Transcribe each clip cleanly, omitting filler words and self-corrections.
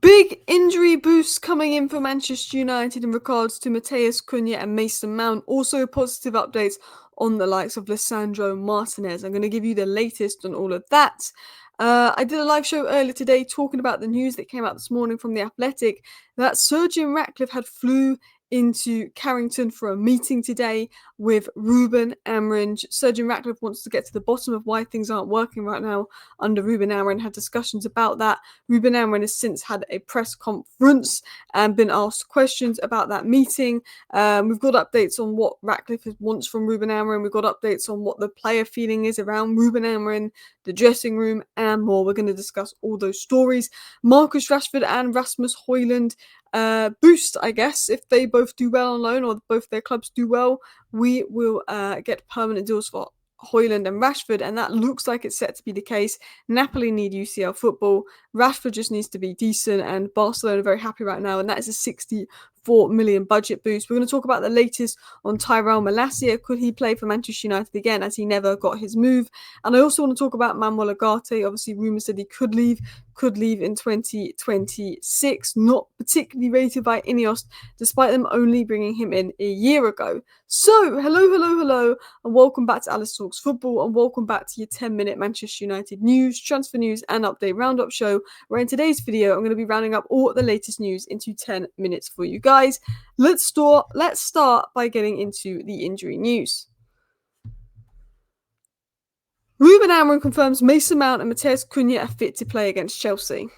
Big injury boost coming in for Manchester United in regards to Matheus Cunha and Mason Mount. Also positive updates on the likes of Lisandro Martinez. I'm going to give you the latest on all of that. I did a live show earlier today talking about the news that came out this morning from The Athletic that Sir Jim Ratcliffe had flew into Carrington for a meeting today with Ruben Amorim. Sir Jim Ratcliffe wants to get to the bottom of why things aren't working right now under Ruben Amorim, had discussions about that. Ruben Amorim has since had a press conference and been asked questions about that meeting. We've got updates on what Ratcliffe wants from Ruben Amorim. We've got updates on what the player feeling is around Ruben Amorim, the dressing room, and more. We're going to discuss all those stories. Marcus Rashford and Rasmus Højlund boost, I guess. If they both do well on loan or both their clubs do well, we will get permanent deals for Højlund and Rashford, and that looks like it's set to be the case. Napoli need UCL football. Rashford just needs to be decent, and Barcelona are very happy right now, and that is a 64 million budget boost. We're going to talk about the latest on Tyrell Malacia. Could he play for Manchester United again, as he never got his move? And I also want to talk about Manuel Ugarte. Obviously, rumours said he could leave in 2026. Not particularly rated by Ineos, despite them only bringing him in a year ago. So, hello, and welcome back to Alice Talks Football, and welcome back to your 10-minute Manchester United news, transfer news, and update roundup show, where in today's video, I'm going to be rounding up all the latest news into 10 minutes for you guys. Let's start by getting into the injury news. Ruben Amorim confirms Mason Mount and Matheus Cunha are fit to play against Chelsea.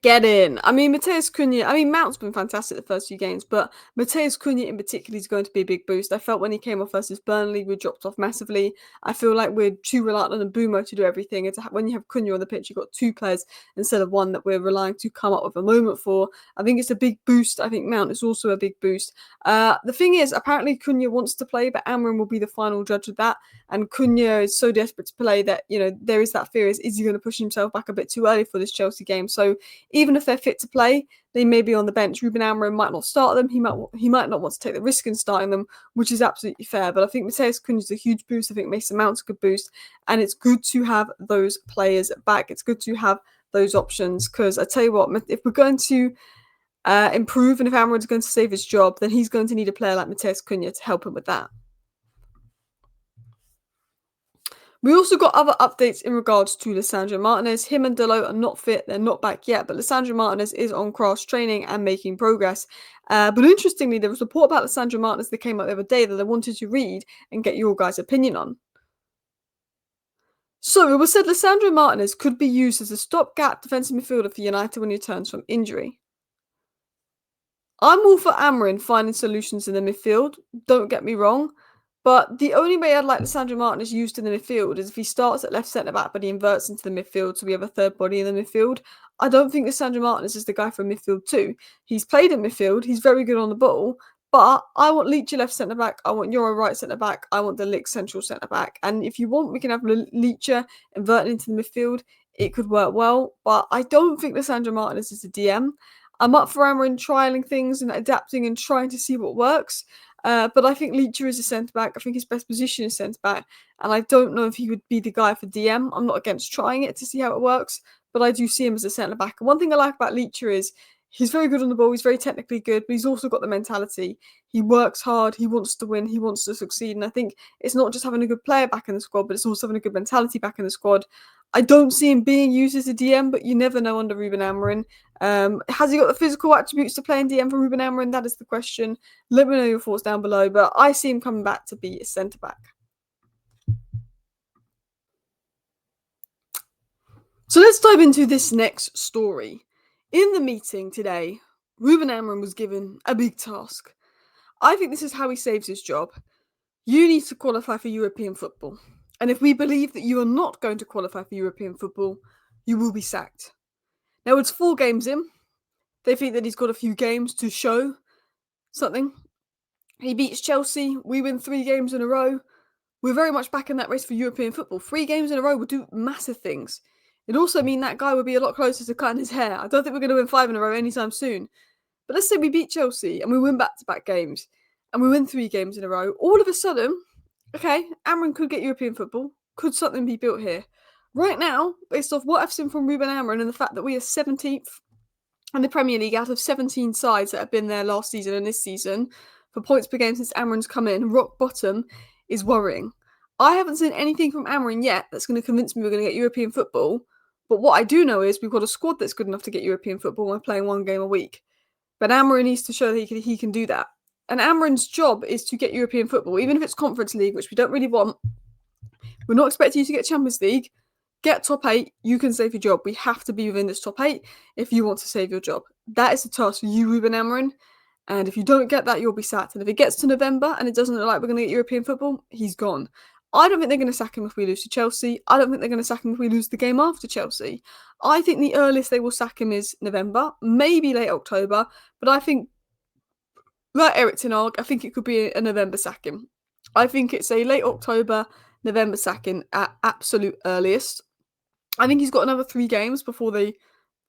Get in. Matheus Cunha, Mount's been fantastic the first few games, but Matheus Cunha in particular is going to be a big boost. I felt when he came off versus Burnley, we dropped off massively. I feel like we're too reliant on Mbumo to do everything. When you have Cunha on the pitch, you've got two players instead of one that we're relying to come up with a moment for. I think it's a big boost. I think Mount is also a big boost. The thing is, apparently Cunha wants to play, but Amarim will be the final judge of that. And Cunha is so desperate to play that, there is that fear, is he going to push himself back a bit too early for this Chelsea game? So even if they're fit to play, they may be on the bench. Ruben Amorim might not start them. He might not want to take the risk in starting them, which is absolutely fair. But I think Matheus Cunha is a huge boost. I think Mason Mount's a good boost. And it's good to have those players back. It's good to have those options, because I tell you what, if we're going to improve and if Amorim's going to save his job, then he's going to need a player like Matheus Cunha to help him with that. We also got other updates in regards to Lisandro Martinez. Him and Dalot are not fit. They're not back yet, but Lisandro Martinez is on cross training and making progress. But interestingly, there was a report about Lisandro Martinez that came out the other day that I wanted to read and get your guys' opinion on. So it was said Lisandro Martinez could be used as a stopgap defensive midfielder for United when he returns from injury. I'm all for Amarim finding solutions in the midfield, don't get me wrong. But the only way I'd like Lisandro Martinez used in the midfield is if he starts at left centre-back but he inverts into the midfield, so we have a third body in the midfield. I don't think Lisandro Martinez is the guy for midfield too. He's played in midfield, he's very good on the ball, but I want Leach left centre-back, I want Euro right centre-back, I want the Lick central centre-back. And if you want, we can have Leach inverted into the midfield. It could work well, but I don't think Lisandro Martinez is a DM. I'm up for Amarim trialling things and adapting and trying to see what works. But I think Leacher is a centre-back. I think his best position is centre-back. And I don't know if he would be the guy for DM. I'm not against trying it to see how it works. But I do see him as a centre-back. And one thing I like about Leacher is he's very good on the ball. He's very technically good. But he's also got the mentality. He works hard. He wants to win. He wants to succeed. And I think it's not just having a good player back in the squad, but it's also having a good mentality back in the squad. I don't see him being used as a DM, but you never know under Ruben Amorim. Has he got the physical attributes to play in DM for Ruben Amorim? That is the question. Let me know your thoughts down below, but I see him coming back to be a centre-back. So let's dive into this next story. In the meeting today, Ruben Amorim was given a big task. I think this is how he saves his job. You need to qualify for European football. And if we believe that you are not going to qualify for European football, you will be sacked. Now, it's 4 games in. They think that he's got a few games to show something. He beats Chelsea. We win 3 games in a row. We're very much back in that race for European football. 3 games in a row would do massive things. It'd also mean that guy would be a lot closer to cutting his hair. I don't think we're going to win 5 in a row anytime soon. But let's say we beat Chelsea and we win back-to-back games. And we win 3 games in a row. All of a sudden, okay, Amarim could get European football. Could something be built here? Right now, based off what I've seen from Ruben Amorim and the fact that we are 17th in the Premier League out of 17 sides that have been there last season and this season, for points per game since Amorim's come in, rock bottom is worrying. I haven't seen anything from Amorim yet that's going to convince me we're going to get European football. But what I do know is we've got a squad that's good enough to get European football when we're playing one game a week. But Amorim needs to show that he can do that. And Amorim's job is to get European football, even if it's Conference League, which we don't really want. We're not expecting you to get Champions League. Get top 8, you can save your job. We have to be within this top 8 if you want to save your job. That is the task for you, Ruben Amorim. And if you don't get that, you'll be sacked. And if it gets to November and it doesn't look like we're going to get European football, he's gone. I don't think they're going to sack him if we lose to Chelsea. I don't think they're going to sack him if we lose the game after Chelsea. I think the earliest they will sack him is November, maybe late October. But I think, like Eric Ten Hag, I think it could be a November sacking. I think it's a late October, November sacking at absolute earliest. I think he's got another 3 games before they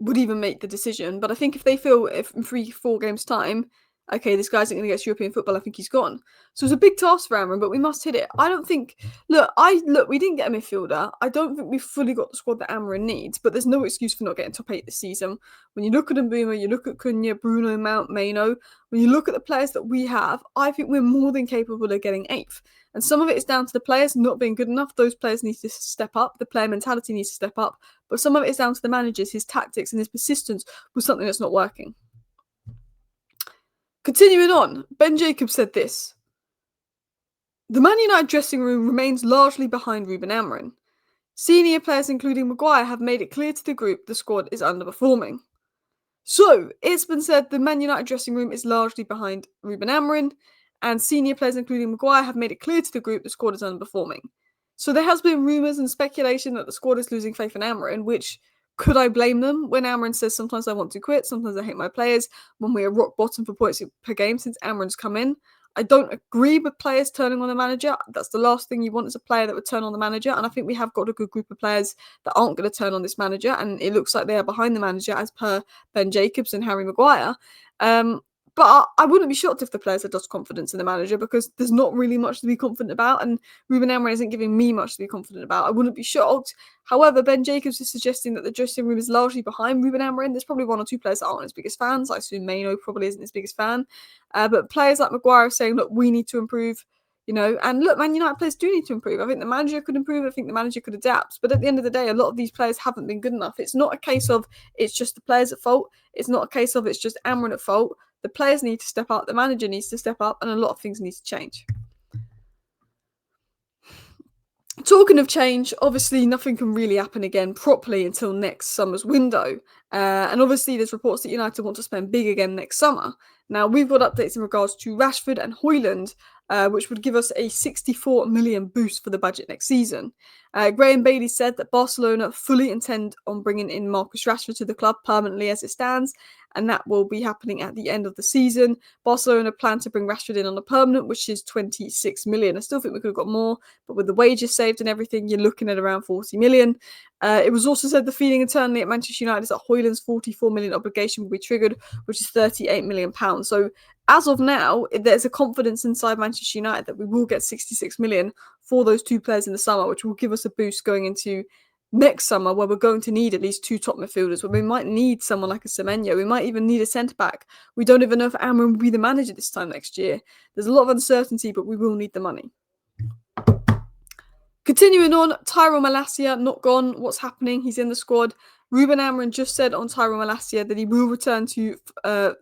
would even make the decision. But I think if they feel if in 3-4 games' time, okay, this guy isn't going to get European football, I think he's gone. So it's a big task for Amarim, but we must hit it. I don't think. Look, we didn't get a midfielder. I don't think we've fully got the squad that Amarim needs. But there's no excuse for not getting top 8 this season. When you look at Mbeumo, you look at Cunha, Bruno, Mount, Maino. When you look at the players that we have, I think we're more than capable of getting 8th. And some of it is down to the players not being good enough. Those players need to step up. The player mentality needs to step up. But some of it is down to the managers, his tactics, and his persistence with something that's not working. Continuing on, Ben Jacobs said this. The Man United dressing room remains largely behind Ruben Amorim. Senior players, including Maguire, have made it clear to the group the squad is underperforming. So, it's been said the Man United dressing room is largely behind Ruben Amorim, and senior players, including Maguire, have made it clear to the group the squad is underperforming. So there has been rumours and speculation that the squad is losing faith in Amarim, which, could I blame them? When Amarim says sometimes I want to quit, sometimes I hate my players, when we are rock bottom for points per game since Amarim's come in. I don't agree with players turning on the manager. That's the last thing you want as a player that would turn on the manager. And I think we have got a good group of players that aren't going to turn on this manager. And it looks like they are behind the manager as per Ben Jacobs and Harry Maguire. But I wouldn't be shocked if the players had lost confidence in the manager because there's not really much to be confident about. And Ruben Amorim isn't giving me much to be confident about. I wouldn't be shocked. However, Ben Jacobs is suggesting that the dressing room is largely behind Ruben Amorim. There's probably 1 or 2 players that aren't his biggest fans. I assume Maino probably isn't his biggest fan. But players like Maguire are saying, look, we need to improve. And look, Man United players do need to improve. I think the manager could improve. I think the manager could adapt. But at the end of the day, a lot of these players haven't been good enough. It's not a case of it's just the players at fault. It's not a case of it's just Amorim at fault. The players need to step up. The manager needs to step up. And a lot of things need to change. Talking of change, obviously nothing can really happen again properly until next summer's window. And obviously there's reports that United want to spend big again next summer. Now, we've got updates in regards to Rashford and Højlund, which would give us a 64 million boost for the budget next season. Graham Bailey said that Barcelona fully intend on bringing in Marcus Rashford to the club permanently as it stands, and that will be happening at the end of the season. Barcelona plan to bring Rashford in on a permanent, which is 26 million. I still think we could have got more, but with the wages saved and everything, you're looking at around 40 million. It was also said the feeling internally at Manchester United is that Højlund's 44 million obligation will be triggered, which is 38 million pounds. So as of now, there's a confidence inside Manchester United that we will get 66 million for those 2 players in the summer, which will give us a boost going into next summer, where we're going to need at least 2 top midfielders, where we might need someone like a Semenyo. We might even need a centre-back. We don't even know if Amarim will be the manager this time next year. There's a lot of uncertainty, but we will need the money. Continuing on, Tyrell Malacia, not gone. What's happening? He's in the squad. Ruben Amorim just said on Tyrell Malacia that he will return to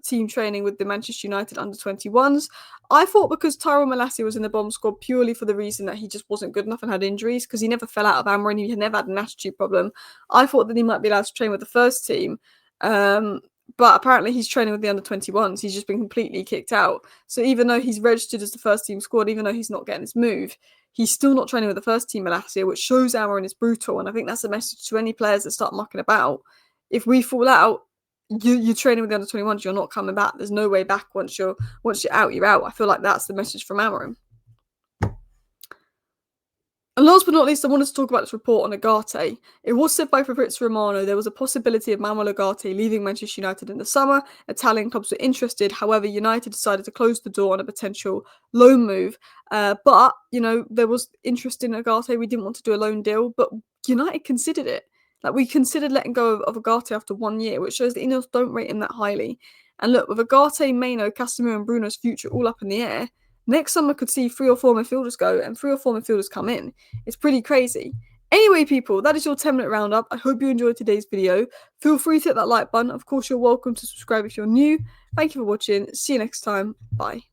team training with the Manchester United under-21s. I thought because Tyrell Malacia was in the bomb squad purely for the reason that he just wasn't good enough and had injuries, because he never fell out of Amorim, he never had an attitude problem. I thought that he might be allowed to train with the first team. But apparently he's training with the under-21s. He's just been completely kicked out. So even though he's registered as the first team squad, even though he's not getting his move, he's still not training with the first team Malacia, which shows Amarim is brutal. And I think that's a message to any players that start mucking about. If we fall out, you're training with the under-21s, you're not coming back. There's no way back once you're out, you're out. I feel like that's the message from Amarim. And last but not least, I wanted to talk about this report on Ugarte. It was said by Fabrizio Romano there was a possibility of Manuel Ugarte leaving Manchester United in the summer. Italian clubs were interested. However, United decided to close the door on a potential loan move. But there was interest in Ugarte. We didn't want to do a loan deal, but United considered it. Like, we considered letting go of Ugarte after 1 year, which shows that Ineos don't rate him that highly. And look, with Ugarte, Maino, Casemiro, and Bruno's future all up in the air, next summer could see 3 or 4 midfielders go and 3 or 4 midfielders come in. It's pretty crazy. Anyway, people, that is your 10-minute roundup. I hope you enjoyed today's video. Feel free to hit that like button. Of course, you're welcome to subscribe if you're new. Thank you for watching. See you next time. Bye.